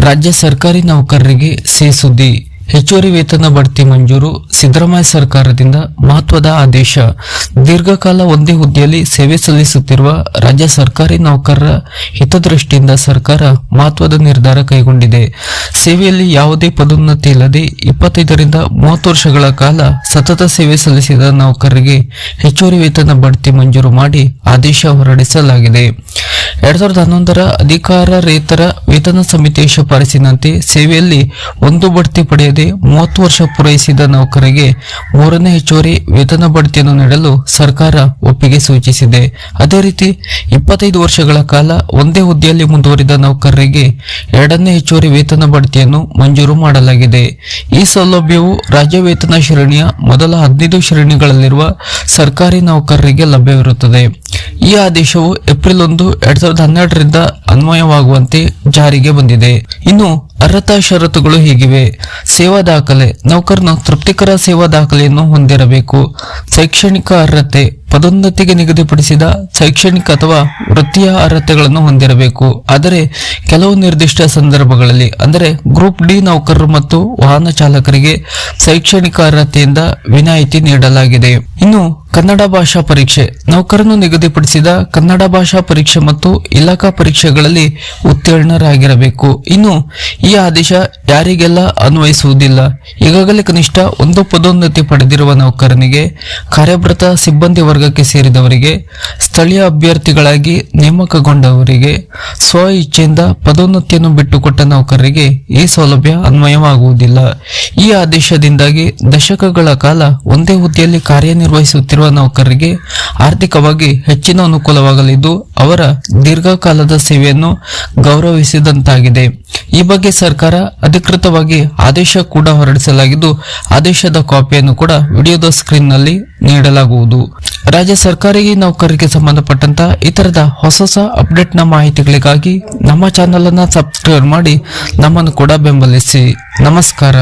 ರಾಜ್ಯ ಸರ್ಕಾರಿ ನೌಕರರಿಗೆ ಸಿಹಿ ಸುದ್ದಿ. ಹೆಚ್ಚುವರಿ ವೇತನ ಬಡ್ತಿ ಮಂಜೂರು. ಸಿದ್ದರಾಮಯ್ಯ ಸರ್ಕಾರದಿಂದ ಮಹತ್ವದ ಆದೇಶ. ದೀರ್ಘಕಾಲ ಒಂದೇ ಹುದ್ದೆಯಲ್ಲಿ ಸೇವೆ ಸಲ್ಲಿಸುತ್ತಿರುವ ರಾಜ್ಯ ಸರ್ಕಾರಿ ನೌಕರರ ಹಿತದೃಷ್ಟಿಯಿಂದ ಸರ್ಕಾರ ಮಹತ್ವದ ನಿರ್ಧಾರ ಕೈಗೊಂಡಿದೆ. ಸೇವೆಯಲ್ಲಿ ಯಾವುದೇ ಪದೋನ್ನತಿ ಇಲ್ಲದೆ 25ರಿಂದ 30 ವರ್ಷಗಳ ಕಾಲ ಸತತ ಸೇವೆ ಸಲ್ಲಿಸಿದ ನೌಕರರಿಗೆ ಹೆಚ್ಚುವರಿ ವೇತನ ಬಡ್ತಿ ಮಂಜೂರು ಮಾಡಿ ಆದೇಶ ಹೊರಡಿಸಲಾಗಿದೆ. 2011ರ ಅಧಿಕಾರೇತರ ವೇತನ ಸಮಿತಿಯ ಶಿಫಾರಸಿನಂತೆ ಸೇವೆಯಲ್ಲಿ ಒಂದು ಬಡ್ತಿ ಪಡೆಯದೆ 30 ವರ್ಷ ಪೂರೈಸಿದ ನೌಕರರಿಗೆ 3ನೇ ಹೆಚ್ಚುವರಿ ವೇತನ ಬಡ್ತಿಯನ್ನು ನೀಡಲು ಸರ್ಕಾರ ಒಪ್ಪಿಗೆ ಸೂಚಿಸಿದೆ. ಅದೇ ರೀತಿ 25 ವರ್ಷಗಳ ಕಾಲ ಒಂದೇ ಹುದ್ದೆಯಲ್ಲಿ ಮುಂದುವರಿದ ನೌಕರರಿಗೆ 2ನೇ ಹೆಚ್ಚುವರಿ ವೇತನ ಬಡ್ತಿಯನ್ನು ಮಂಜೂರು ಮಾಡಲಾಗಿದೆ. ಈ ಸೌಲಭ್ಯವು ರಾಜ್ಯ ವೇತನ ಶ್ರೇಣಿಯ ಮೊದಲ 15 ಶ್ರೇಣಿಗಳಲ್ಲಿರುವ ಸರ್ಕಾರಿ ನೌಕರರಿಗೆ ಲಭ್ಯವಿರುತ್ತದೆ. ಈ ಆದೇಶವು ಏಪ್ರಿಲ್ 1, 2012ರಿಂದ ಅನ್ವಯವಾಗುವಂತೆ ಜಾರಿಗೆ ಬಂದಿದೆ. ಇನ್ನು ಅರ್ಹತಾ ಷರತ್ತುಗಳು ಹೀಗಿವೆ. ಸೇವಾ ದಾಖಲೆ. ನೌಕರನು ತೃಪ್ತಿಕರ ಸೇವಾ ದಾಖಲೆಯನ್ನು ಹೊಂದಿರಬೇಕು. ಶೈಕ್ಷಣಿಕ ಅರ್ಹತೆ. ಪದೋನ್ನತಿಗೆ ನಿಗದಿಪಡಿಸಿದ ಶೈಕ್ಷಣಿಕ ಅಥವಾ ವೃತ್ತಿಯ ಅರ್ಹತೆಗಳನ್ನು ಹೊಂದಿರಬೇಕು. ಆದರೆ ಕೆಲವು ನಿರ್ದಿಷ್ಟ ಸಂದರ್ಭಗಳಲ್ಲಿ ಅಂದರೆ ಗ್ರೂಪ್ ಡಿ ನೌಕರರು ಮತ್ತು ವಾಹನ ಚಾಲಕರಿಗೆ ಶೈಕ್ಷಣಿಕ ಅರ್ಹತೆಯಿಂದ ವಿನಾಯಿತಿ ನೀಡಲಾಗಿದೆ. ಇನ್ನು ಕನ್ನಡ ಭಾಷಾ ಪರೀಕ್ಷೆ. ನೌಕರನು ನಿಗದಿಪಡಿಸಿದ ಕನ್ನಡ ಭಾಷಾ ಪರೀಕ್ಷೆ ಮತ್ತು ಇಲಾಖಾ ಪರೀಕ್ಷೆಗಳಲ್ಲಿ ಉತ್ತೀರ್ಣರಾಗಿರಬೇಕು. ಇನ್ನು ಈ ಆದೇಶ ಯಾರಿಗೆಲ್ಲ ಅನ್ವಯಿಸುವುದಿಲ್ಲ. ಈಗಾಗಲೇ ಕನಿಷ್ಠ ಒಂದು ಪದೋನ್ನತಿ ಪಡೆದಿರುವ ನೌಕರನಿಗೆ, ಕಾರ್ಯಭೃತ ಸಿಬ್ಬಂದಿ ವರ್ಗಕ್ಕೆ ಸೇರಿದವರಿಗೆ, ಸ್ಥಳೀಯ ಅಭ್ಯರ್ಥಿಗಳಾಗಿ ನೇಮಕಗೊಂಡವರಿಗೆ, ಸ್ವ ಇಚ್ಛೆಯಿಂದ ಪದೋನ್ನತಿಯನ್ನು ಬಿಟ್ಟುಕೊಟ್ಟ ನೌಕರರಿಗೆ ಈ ಸೌಲಭ್ಯ ಅನ್ವಯವಾಗುವುದಿಲ್ಲ. ಈ ಆದೇಶದಿಂದಾಗಿ ದಶಕಗಳ ಕಾಲ ಒಂದೇ ಹುದ್ದೆಯಲ್ಲಿ ಕಾರ್ಯನಿರ್ವಹಿಸುತ್ತಿರುವ ನೌಕರರಿಗೆ ಆರ್ಥಿಕವಾಗಿ ಹೆಚ್ಚಿನ ಅನುಕೂಲವಾಗಲಿದ್ದು ಅವರ ದೀರ್ಘಕಾಲದ ಸೇವೆಯನ್ನು ಗೌರವಿಸಿದಂತಾಗಿದೆ. ಈ ಬಗ್ಗೆ ಸರ್ಕಾರ ಅಧಿಕೃತವಾಗಿ ಆದೇಶ ಕೂಡ ಹೊರಡಿಸಲಾಗಿದ್ದು ಆದೇಶದ ಕಾಪಿಯನ್ನು ಕೂಡ ವಿಡಿಯೋದ ಸ್ಕ್ರೀನ್ ನಲ್ಲಿ ನೀಡಲಾಗುವುದು. ರಾಜ್ಯ ಸರ್ಕಾರಿ ನೌಕರರಿಗೆ ಸಂಬಂಧಪಟ್ಟಂತ ಇತರದ ಹೊಸ ಅಪ್ಡೇಟ್ ನ ಮಾಹಿತಿಗಳಿಗಾಗಿ ನಮ್ಮ ಚಾನೆಲ್ ಅನ್ನ ಸಬ್ಸ್ಕ್ರೈಬ್ ಮಾಡಿ ನಮ್ಮನ್ನು ಕೂಡ ಬೆಂಬಲಿಸಿ. ನಮಸ್ಕಾರ.